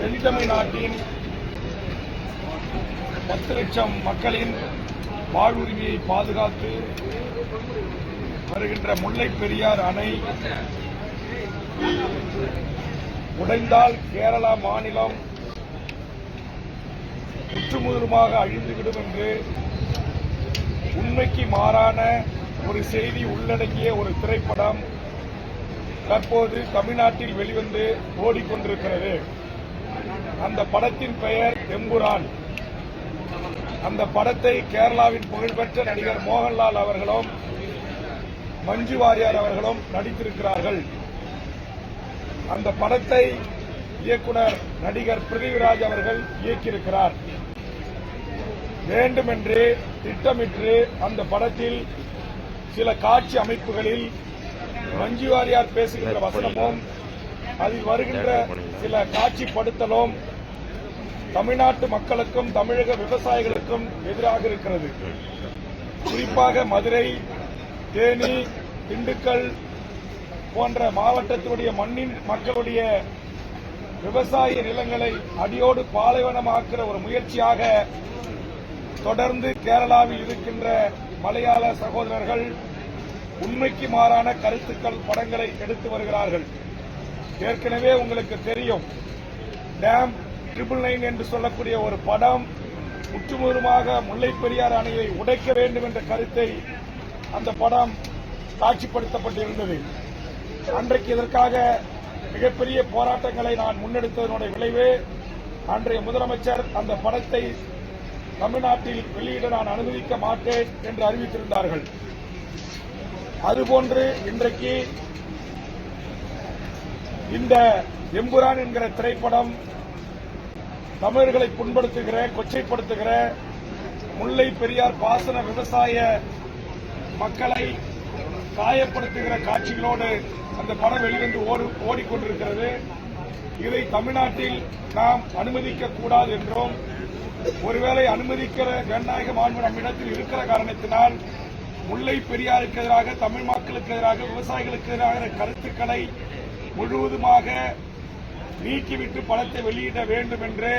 தென்தமிழ்நாட்டின் 10 லட்சம் மக்களின் வாழ்வுரிமையை பாதுகாத்து வருகின்ற முல்லைப் பெரியாறு அணை உடைந்தால் கேரளா மாநிலம் முற்றுமுதலுமாக அழிந்துவிடும் என்று உண்மைக்கு மாறான ஒரு செய்தி உள்ளடங்கிய ஒரு திரைப்படம் தற்போது தமிழ்நாட்டில் வெளிவந்து ஓடிக்கொண்டிருக்கிறது. அந்த படத்தின் பெயர் எம்புரான். அந்த படத்தை கேரளாவின் புகழ்பெற்ற நடிகர் மோகன்லால் அவர்களும் மஞ்சு வாரியார் அவர்களும் நடித்திருக்கிறார்கள். அந்த படத்தை இயக்குனர் நடிகர் பிருத்திவிராஜ் அவர்கள் இயக்கியிருக்கிறார். வேண்டுமென்று திட்டமிட்டு அந்த படத்தில் சில காட்சி அமைப்புகளில் மஞ்சு வாரியார் பேசுகின்ற வசனமும் அதில் வருகின்ற சில காட்சிப்படுத்தலும் தமிழ்நாட்டு மக்களுக்கும் தமிழக விவசாயிகளுக்கும் எதிராக இருக்கிறது. குறிப்பாக மதுரை, தேனி, திண்டுக்கல் போன்ற மாவட்டத்தினுடைய மண்ணின் மக்களுடைய விவசாய நிலங்களை அடியோடு பாலைவனமாக்குற ஒரு முயற்சியாக தொடர்ந்து கேரளாவில் இருக்கின்ற மலையாள சகோதரர்கள் உண்மைக்கு மாறான கருத்துக்கள் படங்களை எடுத்து வருகிறார்கள். ஏற்கனவே உங்களுக்கு தெரியும், டேம் 999 என்று சொல்லக்கூடிய ஒரு படம் முற்றுமுதலுமாக முல்லைப் பெரியாறு அணையை உடைக்க வேண்டும் என்ற கருத்தை அந்த படம் காட்சிப்படுத்தப்பட்டிருந்தது. அன்றைக்கு இதற்காக மிகப்பெரிய போராட்டங்களை நான் முன்னெடுத்ததனுடைய விளைவு அன்றைய முதலமைச்சர் அந்த படத்தை தமிழ்நாட்டில் வெளியிட நான் அனுமதிக்க மாட்டேன் என்று அறிவித்திருந்தார்கள். அதுபோன்று இன்றைக்கு இந்த எம்புரான் என்கிற திரைப்படம் தமிழர்களை புண்படுத்துகிற, கொச்சைப்படுத்துகிற, முல்லை பெரியார் பாசன விவசாய மக்களை காயப்படுத்துகிற காட்சிகளோடு அந்த படம் வெளிவந்து ஓடிக்கொண்டிருக்கிறது. இதை தமிழ்நாட்டில் நாம் அனுமதிக்க கூடாது என்றும், ஒருவேளை அனுமதிக்கிற ஜனநாயக மாண்பு நம்மிடத்தில் இருக்கிற காரணத்தினால் முல்லை பெரியாருக்கு எதிராக, தமிழ் மக்களுக்கு எதிராக, விவசாயிகளுக்கு எதிராக கருத்துக்களை முழுவதுமாக நீக்கிவிட்டு படத்தை வெளியிட வேண்டும் என்று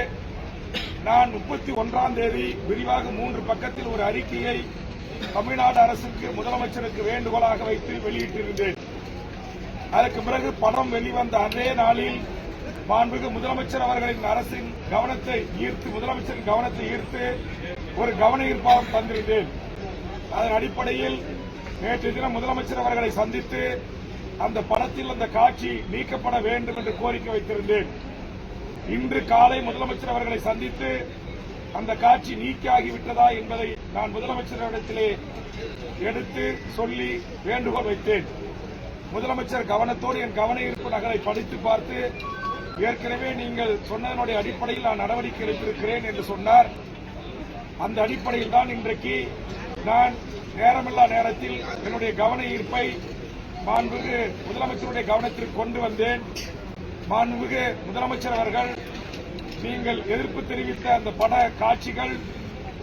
நான் 31ஆம் தேதி விரிவாக 3 பக்கத்தில் ஒரு அறிக்கையை தமிழ்நாடு அரசுக்கு, முதலமைச்சருக்கு வேண்டுகோளாக வைத்து வெளியிட்டிருந்தேன். அதற்கு பிறகு படம் வெளிவந்த அதே நாளில் மாண்புமிகு முதலமைச்சர் அவர்களின் அரசின் கவனத்தை ஈர்த்து, முதலமைச்சரின் கவனத்தை ஈர்த்து ஒரு கவன ஈர்ப்பாக தந்திருந்தேன். அதன் அடிப்படையில் நேற்று தினம் முதலமைச்சர் அவர்களை சந்தித்து அந்த படத்தில் அந்த காட்சி நீக்கப்பட வேண்டும் என்று கோரிக்கை வைத்திருந்தேன். இன்று காலை முதலமைச்சர் அவர்களை சந்தித்து அந்த காட்சி நீக்கியாகிவிட்டதா என்பதை நான் முதலமைச்சரிடத்திலே எடுத்து சொல்லி வேண்டுகோள் வைத்தேன். முதலமைச்சர் கவனத்தோடு என் கவன ஈர்ப்பு நகலை படித்து பார்த்து, ஏற்கனவே நீங்கள் சொன்னதனுடைய அடிப்படையில் நான் நடவடிக்கை எடுத்திருக்கிறேன் என்று சொன்னார். அந்த அடிப்படையில் தான் இன்றைக்கு நான் நேரமில்லா நேரத்தில் என்னுடைய கவன ஈர்ப்பை மாண்புமிகு முதலமைச்சருடைய கவனத்திற்கு கொண்டு வந்தேன். மாண்புமிகு முதலமைச்சர் அவர்கள் நீங்கள் எதிர்ப்பு தெரிவித்த அந்த பட காட்சிகள்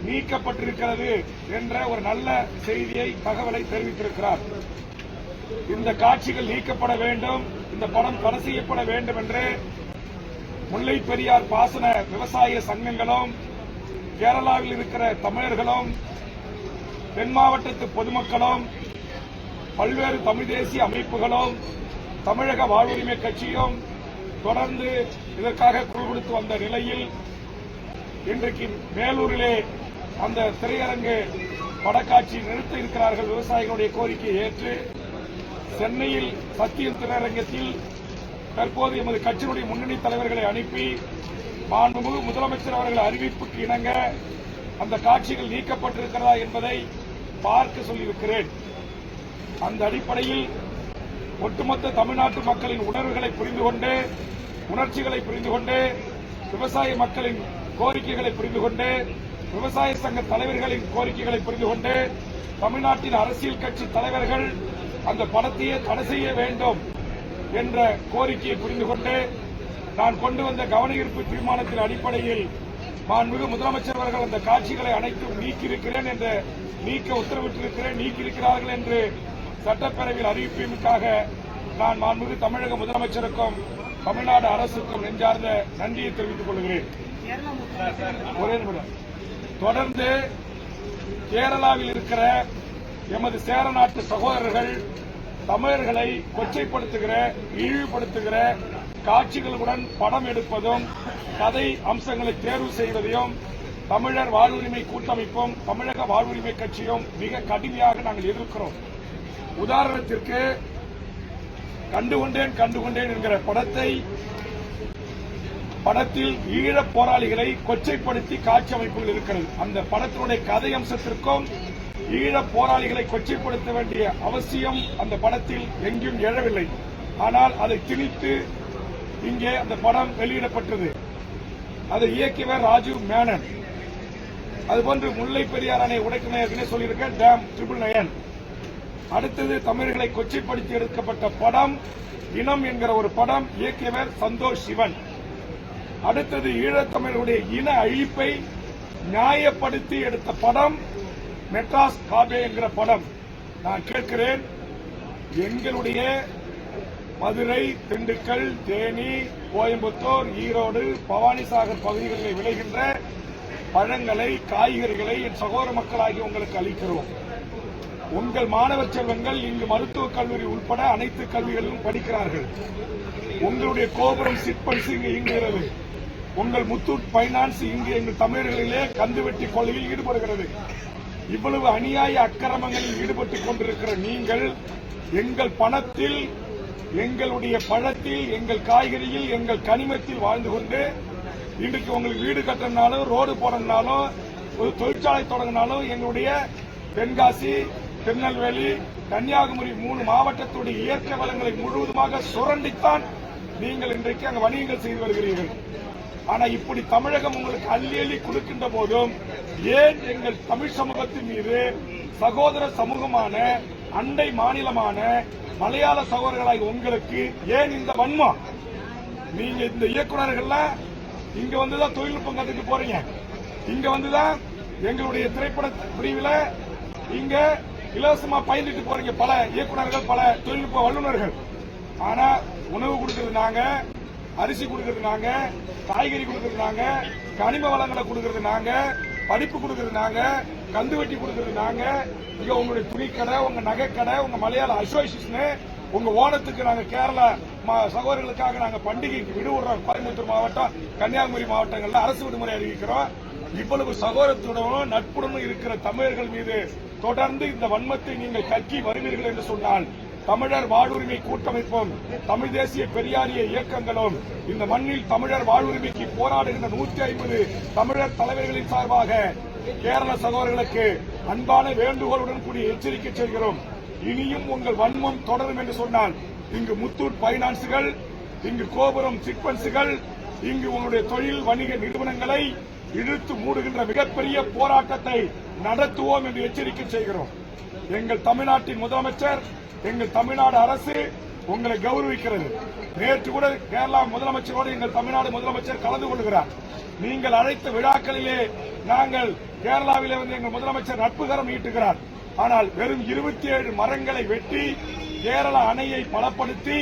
நீக்கப்பட்டிருக்கிறது என்ற ஒரு நல்ல செய்தியை, தகவலை தெரிவித்திருக்கிறார். இந்த காட்சிகள் நீக்கப்பட வேண்டும், இந்த படம் தடை செய்யப்பட வேண்டும் என்று முல்லை பெரியார் பாசன விவசாய சங்கங்களும், கேரளாவில் இருக்கிற தமிழர்களும், தென் மாவட்டத்து பொதுமக்களும், பல்வேறு தமிழ் தேசிய அமைப்புகளும், தமிழக வாழ்வுரிமை கட்சியும் தொடர்ந்து இதற்காக குரல் கொடுத்து வந்த நிலையில் இன்றைக்கு மேலூரிலே அந்த திரையரங்கு படக்காட்சி நிறுத்த இருக்கிறார்கள். விவசாயிகளுடைய கோரிக்கையை ஏற்று சென்னையில் சத்தியம் திரையரங்கத்தில் தற்போது எமது கட்சியினுடைய முன்னணி தலைவர்களை அனுப்பி மாண்புமிகு முதலமைச்சர் அவர்கள் அறிவிப்புக்கு இணங்க அந்த காட்சிகள் நீக்கப்பட்டிருக்கிறதா என்பதை பார்க்க சொல்லியிருக்கிறேன். அந்த அடிப்படையில் ஒட்டுமொத்த தமிழ்நாட்டு மக்களின் உணர்வுகளை புரிந்து கொண்டு, உணர்ச்சிகளை புரிந்து கொண்டு, விவசாய மக்களின் கோரிக்கைகளை புரிந்து கொண்டு, விவசாய சங்க தலைவர்களின் கோரிக்கைகளை புரிந்து கொண்டு, தமிழ்நாட்டின் அரசியல் கட்சி தலைவர்கள் அந்த படத்தையே தடை செய்ய வேண்டும் என்ற கோரிக்கையை புரிந்து கொண்டு நான் கொண்டு வந்த கவன ஈர்ப்பு தீர்மானத்தின் அடிப்படையில் மாண்புமிகு முதலமைச்சர் அவர்கள் அந்த காட்சிகளை அனைத்தும் நீக்கியிருக்கிறேன் என்று நீக்க உத்தரவிட்டிருக்கிறேன், நீக்கியிருக்கிறார்கள் என்று சட்டப்பேரவையில் அறிவிப்பதற்காக நான் மாண்புமிகு தமிழக முதலமைச்சருக்கும் தமிழ்நாடு அரசுக்கும் நெஞ்சார்ந்த நன்றியை தெரிவித்துக் கொள்கிறேன். ஒரே நிமிடம். தொடர்ந்து கேரளாவில் இருக்கிற எமது சேர நாட்டு சகோதரர்கள் தமிழர்களை கொச்சைப்படுத்துகிற இழிவுபடுத்துகிற காட்சிகளுடன் படம் எடுப்பதும் கதை அம்சங்களை தேர்வு செய்வதையும் தமிழர் வாழ்வுரிமை கூட்டமைப்பும் தமிழக வாழ்வுரிமை கட்சியும் மிக கடுமையாக நாங்கள் எதிர்க்கிறோம். உதாரணத்திற்கு கண்டுகொண்டேன் என்கிற படத்தில் ஈழப் போராளிகளை கொச்சைப்படுத்தி காட்சி அமைப்புகள் இருக்கிறது. அந்த படத்தினுடைய கதை அம்சத்திற்கும் ஈழப் போராளிகளை கொச்சைப்படுத்த வேண்டிய அவசியம் அந்த படத்தில் எங்கும் எழவில்லை. ஆனால் அதை திணித்து இங்கே அந்த படம் வெளியிடப்பட்டது. அதை இயக்கியவர் ராஜீவ் மேனன். அதுபோன்று முல்லை பெரியார் அணை உடைக்கும் ஏற்கனவே சொல்லியிருக்க டேம் 999. அடுத்தது தமிழர்களை கொச்சைப்படுத்தி எடுக்கப்பட்ட படம் இனம் என்கிற ஒரு படம், இயக்கியவர் சந்தோஷ் சிவன். அடுத்தது ஈழத்தமிழர்களுடைய இன அழிப்பை நியாயப்படுத்தி எடுத்த படம் மெட்ராஸ் காபே என்கிற படம். நான் கேட்கிறேன், எங்களுடைய மதுரை, திண்டுக்கல், தேனி, கோயம்புத்தூர், ஈரோடு, பவானிசாகர் பகுதிகளில் விளைகின்ற பழங்களை, காய்கறிகளை என் சகோதர மக்களாகி உங்களுக்கு அளிக்கிறோம். உங்கள் மாணவர் செல்வங்கள் இங்கு மருத்துவக் கல்லூரி உட்பட அனைத்து கல்விகளிலும் படிக்கிறார்கள். உங்களுடைய கோபுரம் சிட்பண்ட்ஸ் இங்கு இயங்குகிறது. உங்கள் முத்தூட் பைனான்ஸ் இங்கு எங்கள் தமிழர்களிலே கந்துவெட்டி கொள்ளையில் ஈடுபடுகிறது. இவ்வளவு அநியாய அக்கிரமங்களில் ஈடுபட்டுக் கொண்டிருக்கிற நீங்கள் எங்கள் பணத்தில், எங்களுடைய பழத்தில், எங்கள் காய்கறியில், எங்கள் கனிமத்தில் வாழ்ந்து கொண்டு இன்றைக்கு உங்களுக்கு வீடு கட்டினாலும், ரோடு போடனாலும், ஒரு தொழிற்சாலை தொடங்கினாலும் எங்களுடைய தென்காசி, திருநெல்வேலி, கன்னியாகுமரி 3 மாவட்டத்துடைய இயற்கை வளங்களை முழுவதுமாக சுரண்டித்தான் நீங்கள் இன்றைக்கு அங்கு வணிகங்கள் செய்து வருகிறீர்கள். ஆனா இப்படி தமிழகம் உங்களுக்கு அள்ளி அள்ளி கொடுக்கின்ற போதும் ஏன் எங்கள் தமிழ் சமூகத்தின் மீது சகோதர சமூகமான அண்டை மாநிலமான மலையாள சகோதரர்களாக உங்களுக்கு ஏன் இந்த வன்மம்? நீங்க இந்த இயக்குநர்கள்லாம் இங்க வந்துதான் தொழில்நுட்பம் கத்துட்டு போறீங்க. இங்க வந்துதான் எங்களுடைய திரைப்பட பிரிவில் இங்க இலவசமா பயிர்ந்துட்டு போறீங்க. பல இயக்குநர்கள், பல தொழில்நுட்ப வல்லுநர்கள். ஆனா உணவு கொடுக்கிறது நாங்க, அரிசி கொடுக்கிறது நாங்க, காய்கறி கொடுக்கிறது நாங்க, கனிம வளங்களை கொடுக்கிறது நாங்க, படிப்பு கொடுக்கிறது நாங்க, கந்து வெட்டி கொடுக்கிறது நாங்க. இங்க உங்களுடைய துணிக்கடை, உங்க நகைக்கடை, உங்க மலையாள அசோசியேஷன், உங்க ஓணத்துக்கு நாங்க கேரளா சகோதரர்களுக்காக நாங்க பண்டிகைக்கு விடுவிடுறோம். கோயம்புத்தூர் மாவட்டம், கன்னியாகுமரி மாவட்டங்கள்ல அரசு விடுமுறை அறிவிக்கிறோம். இவ்வளவு சகோதரத்துடனும் நட்புடனும் இருக்கிற தமிழர்கள் மீது தொடர்ந்து இந்த வன்மத்தை நீங்கள் கக்கி வருவீர்கள் என்று சொன்னால் தமிழர் வாழ்வுரிமை கூட்டமைப்பும் தமிழ் தேசிய பெரியாரிய இயக்கங்களும் இந்த மண்ணில் தமிழர் வாழ்வுரிமைக்கு போராடுகின்ற 150 தமிழர் தலைவர்களின் சார்பாக கேரள சகோதரர்களுக்கு அன்பான வேண்டுகோளுடன் கூடிய எச்சரிக்கை செய்கிறோம். இனியும் உங்கள் வன்மம் தொடரும் என்று சொன்னால் இங்கு முத்தூட் பைனான்ஸுகள், இங்கு கோபுரம் சிட்பண்ட்ஸுகள், இங்கு உங்களுடைய தொழில் வணிக நிறுவனங்களை இழுத்து மூடுகின்ற மிகப்பெரிய போராட்டத்தை நடத்துவோம் என்று எச்சரிக்கை செய்கிறோம். எங்கள் தமிழ்நாட்டின் முதலமைச்சர், எங்கள் தமிழ்நாடு அரசு உங்களை கௌரவிக்கிறது. நேற்று கூட கேரளா முதலமைச்சரோடு எங்கள் தமிழ்நாடு முதலமைச்சர் கலந்து கொள்கிறார். நீங்கள் அழைத்த விழாக்களிலே நாங்கள் கேரளாவிலே வந்து எங்கள் முதலமைச்சர் நட்புகரம் ஈட்டுகிறார். ஆனால் வெறும் 27 மரங்களை வெட்டி கேரள அணையை பலப்படுத்தி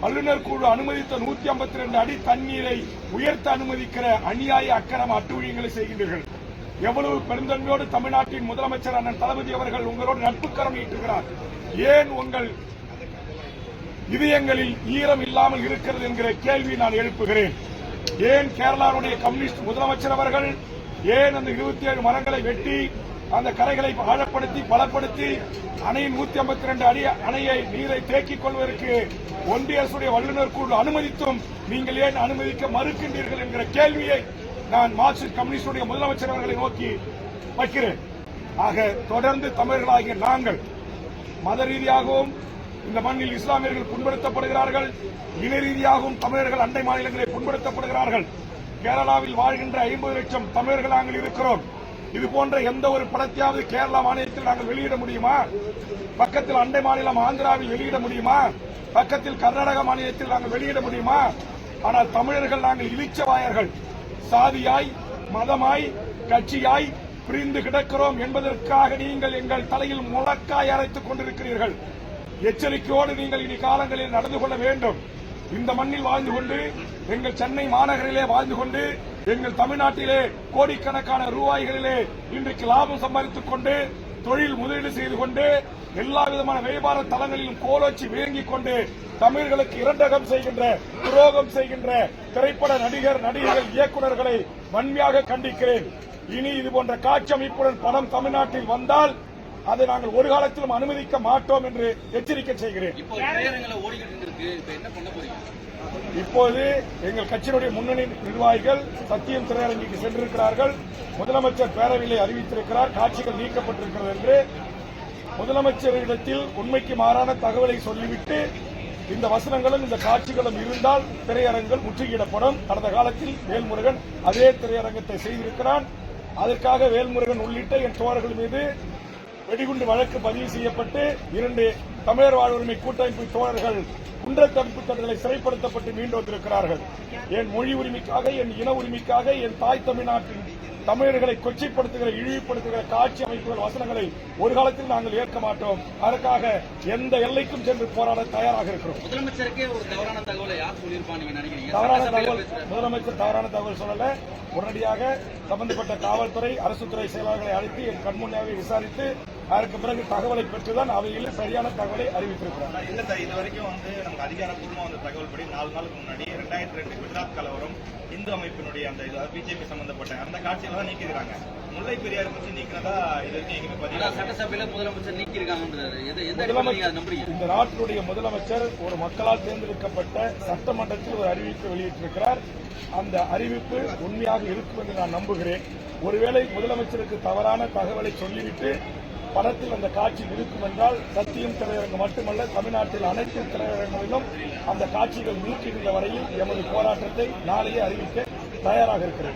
வல்லுநர் குழு அனுமதித்த 152 அடி தண்ணீரை உயர்த்த அனுமதிக்கிற அநியாய அக்கிரம அட்டூழியங்களை செய்கின்றீர்கள். எவ்வளவு பெருந்தன்மையோடு தமிழ்நாட்டின் முதலமைச்சர் அண்ணன் தளபதி அவர்கள் உங்களோடு நட்புக்கரம் ஈட்டுகிறார். ஏன் உங்கள் இதயங்களில் ஈரம் இல்லாமல் இருக்கிறது என்கிற கேள்வி நான் எழுப்புகிறேன். ஏன் கேரளாவுடைய கம்யூனிஸ்ட் முதலமைச்சர் அவர்கள் ஏன் அந்த 27 மரங்களை வெட்டி அந்த கரைகளை ஆழப்படுத்தி பலப்படுத்தி அணையின் 152 அடி அணையை நீரை தேக்கிக் கொள்வதற்கு ஒன்றிய அரசுடைய வல்லுநர் குழு அனுமதித்தும் நீங்கள் ஏன் அனுமதிக்க மறுக்கின்றீர்கள் என்கிற கேள்வியை நான் மார்க்சிஸ்ட் கம்யூனிஸ்டுடைய முதலமைச்சர் அவர்களை நோக்கி வைக்கிறேன். ஆக தொடர்ந்து தமிழர்களாகிய நாங்கள் மத ரீதியாகவும் இந்த மண்ணில் இஸ்லாமியர்கள் புண்படுத்தப்படுகிறார்கள், இன ரீதியாகவும் தமிழர்கள் அண்டை மாநிலங்களில் புண்படுத்தப்படுகிறார்கள். கேரளாவில் வாழ்கின்ற 50 லட்சம் தமிழர்கள் நாங்கள் இருக்கிறோம். இதுபோன்ற எந்த ஒரு படத்தையாவது கேரளா மாநிலத்தில் நாங்கள் வெளியிட முடியுமா? பக்கத்தில் அண்டை மாநிலம் ஆந்திராவில் வெளியிட முடியுமா? பக்கத்தில் கர்நாடக மாநிலத்தில் நாங்கள் வெளியிட முடியுமா? ஆனால் தமிழர்கள் நாங்கள் இளிச்சவாயர்கள். சாதியாய், மதமாய், கட்சியாய் பிரிந்து கிடக்கிறோம் என்பதற்காக நீங்கள் எங்கள் தலையில் முழக்காய் அரைத்துக் கொண்டிருக்கிறீர்கள். எச்சரிக்கையோடு நீங்கள் இனி காலங்களில் நடந்து கொள்ள வேண்டும். இந்த மண்ணில் வாழ்ந்து கொண்டு, எங்கள் சென்னை மாநகரிலே வாழ்ந்து கொண்டு, எங்கள் தமிழ்நாட்டிலே கோடிக்கணக்கான ரூபாய்களிலே இன்றைக்கு லாபம் சம்பாதித்துக் கொண்டு, தொழில் முதலீடு செய்து கொண்டு, எல்லா விதமான வியாபார தளங்களிலும் கோலோச்சி விளங்கிக் கொண்டு, தமிழர்களுக்கு இரண்டகம் செய்கின்ற, துரோகம் செய்கின்ற திரைப்பட நடிகர்கள், இயக்குநர்களை வன்மையாக கண்டிக்கிறேன். இனி இதுபோன்ற காட்சி அமைப்புடன் படம் தமிழ்நாட்டில் வந்தால் அதை நாங்கள் ஒரு காலத்திலும் அனுமதிக்க மாட்டோம் என்று எச்சரிக்கை செய்கிறேன். இப்போது எங்கள் கட்சியினுடைய முன்னணி நிர்வாகிகள் சத்தியம் திரையரங்குக்கு சென்றிருக்கிறார்கள். முதலமைச்சர் பேரவையிலே அறிவித்திருக்கிறார் காட்சிகள் நீக்கப்பட்டிருக்கிறது என்று. முதலமைச்சரிடத்தில் உண்மைக்கு மாறான தகவலை சொல்லிவிட்டு இந்த வசனங்களும் இந்த காட்சிகளும் இருந்தால் திரையரங்குகள் முற்றுகையிடப்படும். கடந்த காலத்தில் வேல்முருகன் அதே திரையரங்கத்தை செய்திருக்கிறான். அதற்காக வேல்முருகன் உள்ளிட்ட என் தோழர்கள் மீது வெடிகுண்டு வழக்கு பதிவு செய்யப்பட்டு 2 தமிழர் வாழ்வுரிமை கூட்டமைப்பு தோழர்கள் குண்டர் தடுப்பு தண்டனை சிறைப்படுத்தப்பட்டு மீண்டு வந்திருக்கிறார்கள். என் மொழி உரிமைக்காக, என் இன உரிமைக்காக, என் தாய் தமிழ்நாட்டின் தமிழர்களை கொச்சைப்படுத்துகிற, இழிவுபடுத்துகிற காட்சி அமைப்புகள் வசனங்களை ஒரு காலத்தில் நாங்கள் ஏற்க மாட்டோம். அதற்காக எந்த எல்லைக்கும் சென்று போராட தயாராக இருக்கிறோம். முதலமைச்சருக்கே ஒரு தவறான தகவலை யார் சொல்லியிருப்பாங்க நினைக்கிறீங்க? தவறான தகவல் முதலமைச்சர் தவறான தகவல் சொல்லல. உடனடியாக சம்பந்தப்பட்ட காவல்துறை, அரசு துறை செயலாளர்களை அழைத்து என் கண்முன்னாக விசாரித்து அதற்கு பிறகு தகவலை பெற்றுதான் அவையில் சரியான தகவலை அறிவித்திருக்கிறார். இல்ல சார், இதுவரைக்கும் நமக்கு அதிகாரப்பூர்வமா வந்த தகவல் படி 4 நாளுக்கு முன்னாடி 2002 குஜராத் கலவரம், இந்து அமைப்பினுடைய அந்த பிஜேபி சம்பந்தப்பட்ட அந்த காட்சிகளை தான் நீக்கிருக்காங்க. முல்லை பெரியார் பற்றி நீக்கினதா இதற்கு எங்க பதிவு? சட்டசபையில முதலமைச்சர் நீக்கிருக்காங்கன்றாரு. இந்த நாட்டினுடைய முதலமைச்சர் ஒரு மக்களால் தேர்ந்தெடுக்கப்பட்ட சட்டமன்றத்தில் ஒரு அறிவிப்பை வெளியிட்டிருக்கிறார். அந்த அறிவிப்பு உண்மையாக இருக்கும் என்று நான் நம்புகிறேன். ஒருவேளை முதலமைச்சருக்கு தவறான தகவலை சொல்லிவிட்டு படத்தில் அந்த காட்சி இருக்கும் என்றால் சத்தியம் திரையரங்கு மட்டுமல்ல, தமிழ்நாட்டில் அனைத்து திரையரங்குகளிலும் அந்த காட்சிகள் நீக்கின்ற வரையில் எமது போராட்டத்தை நாளையே அறிவிக்க தயாராக இருக்கிறேன்.